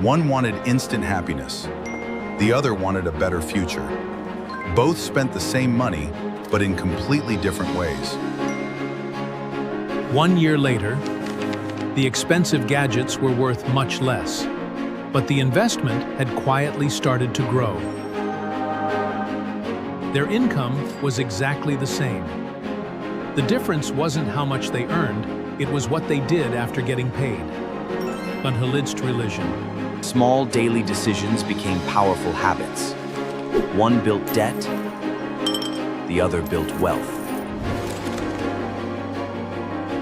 One wanted instant happiness. The other wanted a better future. Both spent the same money, but in completely different ways. 1 year later, the expensive gadgets were worth much less, but the investment had quietly started to grow. Their income was exactly the same. The difference wasn't how much they earned, it was what they did after getting paid. Religion. Small daily decisions became powerful habits. One built debt, the other built wealth.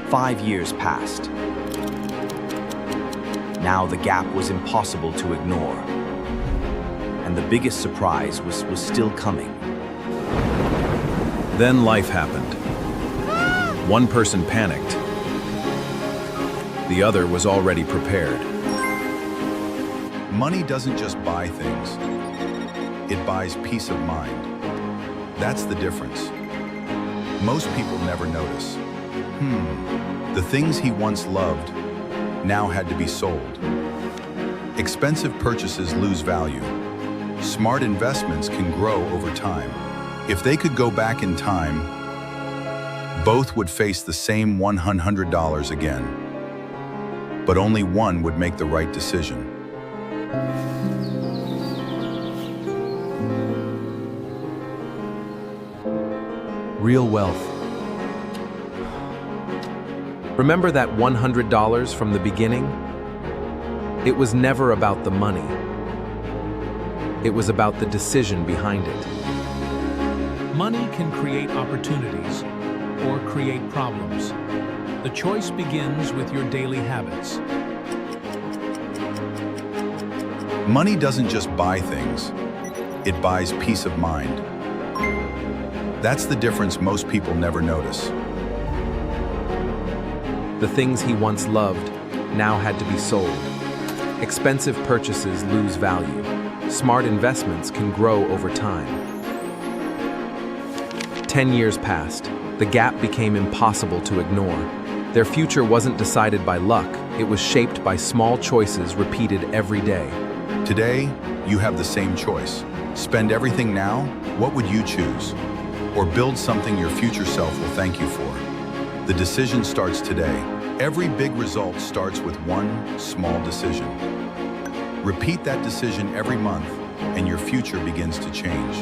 5 years passed. Now the gap was impossible to ignore. And the biggest surprise was still coming. Then life happened. One person panicked. The other was already prepared. Money doesn't just buy things. It buys peace of mind. That's the difference. Most people never notice. The things he once loved now had to be sold. Expensive purchases lose value. Smart investments can grow over time. If they could go back in time, both would face the same $100 again. But only one would make the right decision. Real wealth. Remember that $100 from the beginning? It was never about the money. It was about the decision behind it. Money can create opportunities or create problems. The choice begins with your daily habits. Money doesn't just buy things, it buys peace of mind. That's the difference most people never notice. The things he once loved now had to be sold. Expensive purchases lose value. Smart investments can grow over time. 10 years passed. The gap became impossible to ignore. Their future wasn't decided by luck, it was shaped by small choices repeated every day. Today, you have the same choice. Spend everything now, what would you choose? Or build something your future self will thank you for. The decision starts today. Every big result starts with one small decision. Repeat that decision every month, and your future begins to change.